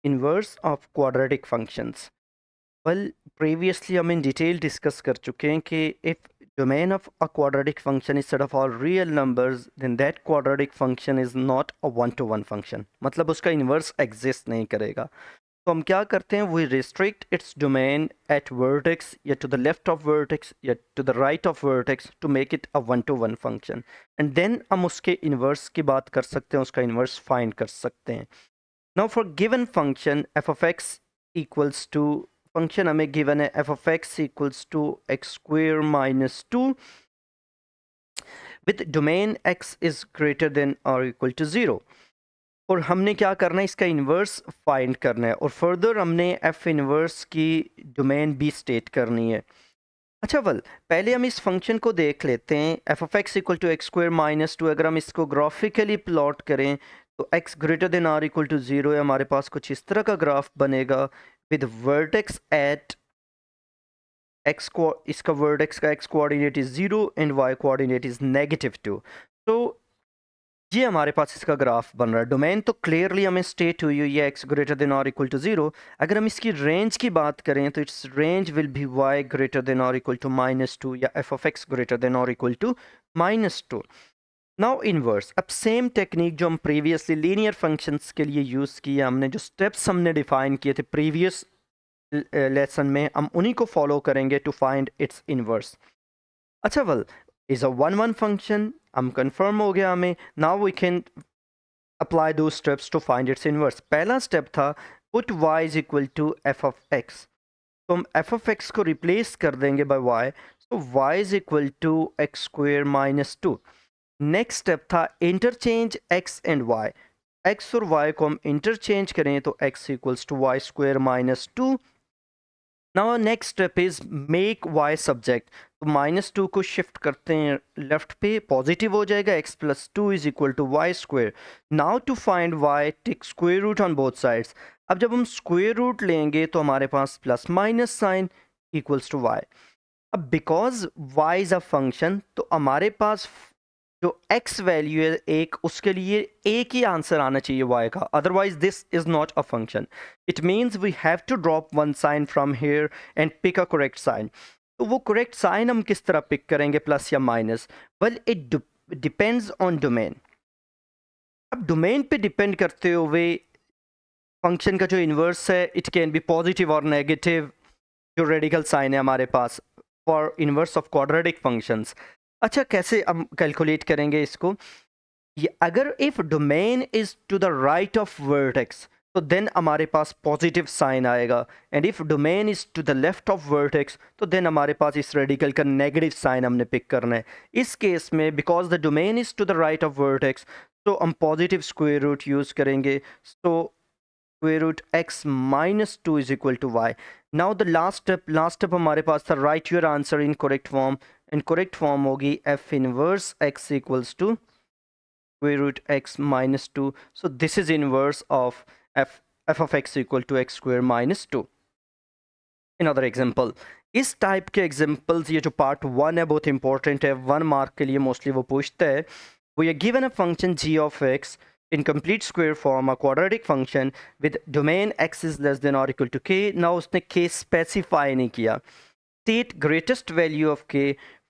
Inverse of quadratic functions. Well, previously हम in detail discuss कर चुके हैं कि if domain of a quadratic function is set of all real numbers, then that quadratic function is not a one to one function, मतलब उसका inverse exist नहीं करेगा। तो हम क्या करते हैं, we restrict its domain at vertex या to the left of vertex या to the right of vertex to make it a one to one function, and then हम उसके इन्वर्स की बात कर सकते हैं, उसका इन्वर्स फाइंड कर सकते हैं। Now for given function F of x equals to, function हमें गिवन है F of x equals to x square minus two with domain X is greater than और इक्वल टू ज़ीरो, और हमने क्या करना है, इसका इन्वर्स फाइंड करना है, और फर्दर हमने एफ इन्वर्स की डोमेन भी स्टेट करनी है। अच्छा वेल, पहले हम इस फंक्शन को देख लेते हैं, F of X equal to X square minus two. अगर हम इसको ग्राफिकली प्लॉट करें तो X greater than or equal to zero है, हमारे पास कुछ इस तरह का ग्राफ बनेगा विद वर्टेक्स एट एक्स, इसका वर्टेक्स का X coordinate is 0 and Y coordinate is -2। तो ये हमारे पास इसका ग्राफ बन रहा है। डोमेन तो क्लियरली हमें स्टेट हुई हुई है एक्स ग्रेटर देन और इक्वल टू 0। अगर हम इसकी रेंज की बात करें तो its range will be Y greater than और इक्वल टू -2 या F of X greater than और इक्वल टू -2। नाउ इनवर्स, अब सेम टेक्निक जो हम प्रीवियसली लीनियर फंक्शंस के लिए यूज़ किया, हमने जो स्टेप्स हमने डिफाइन किए थे प्रीवियस लेसन में, हम उन्हीं को फॉलो करेंगे टू फाइंड इट्स इनवर्स। अच्छा well, is a one one function, हम कंफर्म हो गया हमें। नाउ वी कैन अप्लाई दो steps to find its inverse. पहला स्टेप था put y is equal to f of x, तो हम एफ ऑफ एक्स को रिप्लेस कर देंगे बाय y, तो y is equal to x square minus two. Next step था interchange x and y, x और y को हम इंटरचेंज करें तो x equals to Y square minus two. Now next step is make y subject, तो -2 को shift करते हैं लेफ्ट पे, पॉजिटिव हो जाएगा, x plus two is equal to Y square. Now to find y take square root on both sides. अब जब हम स्क्वेयर रूट लेंगे तो हमारे पास plus minus sign equals to y। अब because y is a function, तो हमारे पास जो x वैल्यू है एक, उसके लिए एक ही आंसर आना चाहिए y का, otherwise this is not a function. It means we have to drop one sign from here and pick a correct sign. तो वो करेक्ट साइन हम किस तरह पिक करेंगे, प्लस या minus? Well, it depends on domain. अब domain पे depend करते हुए फंक्शन का जो इन्वर्स है इट कैन बी पॉजिटिव और नेगेटिव, जो रेडिकल साइन है हमारे पास for inverse of quadratic functions. अच्छा, कैसे हम कैलकुलेट करेंगे इसको? ये अगर if domain is to the right of vertex तो देन हमारे पास पॉजिटिव साइन आएगा, and if domain is to the left of vertex तो देन हमारे पास इस रेडिकल का नेगेटिव साइन हमने पिक करना है। इस केस में because the domain is to the right of vertex, तो हम पॉजिटिव स्क्वायर रूट यूज करेंगे, तो square root x minus two is equal to y. Now the last step हमारे पास था write your answer in correct form, in correct form होगी f inverse x equals to square root x minus 2. So this is inverse of f of x equal to x square minus 2. Another example. इस type के examples, ये जो part 1 है बहुत important है, 1 mark के लिए मोस्टली वो पूछता है। We are given a function g of x in complete square form, a quadratic function with domain x is less than or equal to k. Now उसने k स्पेसिफाई नहीं किया। State greatest value of k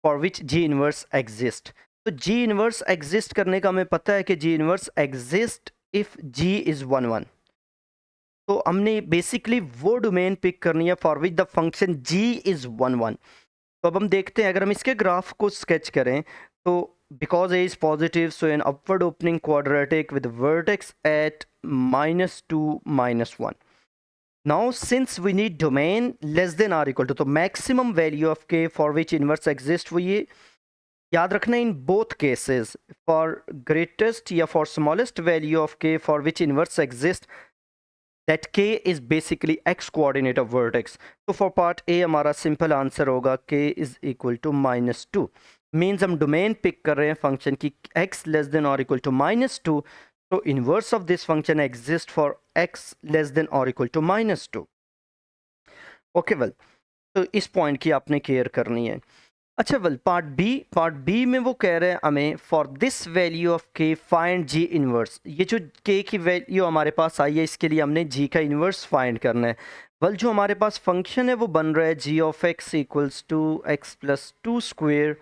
for which g inverse exist. तो g inverse exist करने का हमें पता है कि g inverse exist if g is 1 1। तो हमने बेसिकली वो डोमेन पिक करनी है for which the function g is 1 1। तो अब हम देखते हैं, अगर हम इसके ग्राफ को स्केच करें तो because a is positive, so an upward opening quadratic with vertex at -2 -1। Now since we need domain less than or equal to, तो maximum value of k for which inverse exist, वो ये याद रखना in both cases, for greatest या for smallest value of k for which inverse exist, that k is basically x coordinate of vertex. तो for part A हमारा simple answer होगा k is equal to -2। Means हम domain pick कर रहे हैं function की x less than और equal to -2, तो inverse of this function exist for x less than और इक्वल टू -2। ओके वेल, तो इस पॉइंट की आपने केयर करनी है। अच्छा वेल पार्ट बी में वो कह रहे हैं हमें फॉर दिस वैल्यू ऑफ के फाइंड जी इनवर्स। ये जो के की वैल्यू हमारे पास आई है इसके लिए हमने जी का इनवर्स फाइंड करना है। वेल जो हमारे पास फंक्शन है वो बन रहा है g of x equals to x plus two square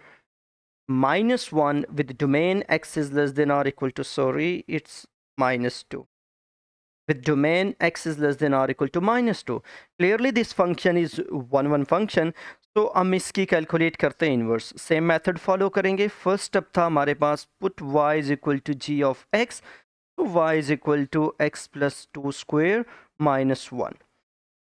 minus 1 with domain x is less than or equal to, sorry, it's minus 2 with domain x is less than or equal to minus 2. Clearly this function is one function. तो हम इसकी calculate करते हैं inverse. Same method follow करेंगे। First step था हमारे पास put y is equal to g of x, तो y is equal to x plus two square minus 1।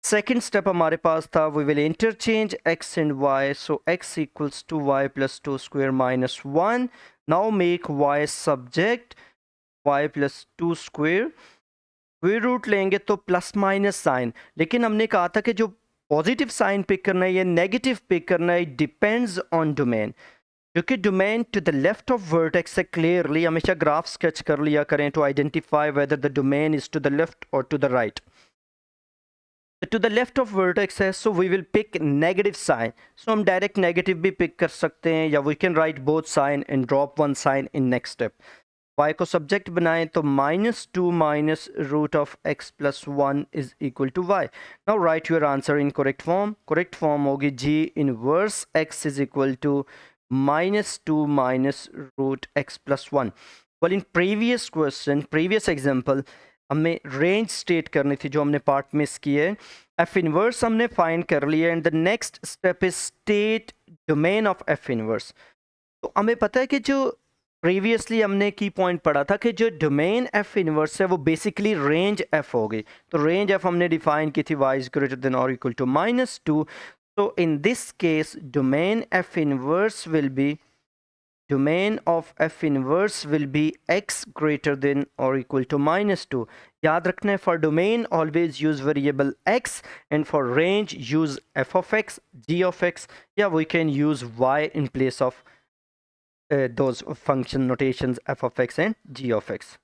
Second step हमारे पास था we will interchange x and y, so x equals to y plus two square minus 1। Now make y subject y plus two square, square root लेंगे तो plus minus sign, लेकिन हमने कहा था कि जो पॉजिटिव साइन पिक करना है या नेगेटिव पिक करना है डिपेंड्स ऑन डोमेन, क्योंकि domain to the left of vertex से क्लियरली हमेशा ग्राफ स्केच कर लिया करें to identify whether the domain is to the left और to the right. To the left of vertex है so we will pick negative sign, so हम direct negative भी pick कर सकते हैं या we can write both sign and drop one sign in next step. y को subject बनाएं तो minus two minus root of x plus one is equal to y. Now write your answer in correct form. Correct form होगी g inverse x is equal to minus two minus root x plus one. Well in previous question previous example हमें range state करनी थी जो हमने part miss किए। F inverse हमने find कर लिया and the next step is state domain of F inverse. तो हमें पता है कि जो प्रीवियसली हमने की पॉइंट पढ़ा था कि जो डोमेन एफ इनवर्स है वो बेसिकली रेंज एफ होगी। तो रेंज एफ हमने डिफाइन की थी y इज ग्रेटर देन और equal to minus two. So in this case domain f inverse will be domain of f inverse will be x greater than or equal to minus 2. याद रखना है for domain always use variable x and for range use f of x, g of x, yeah we can use y in place of those function notations f of x and g of x.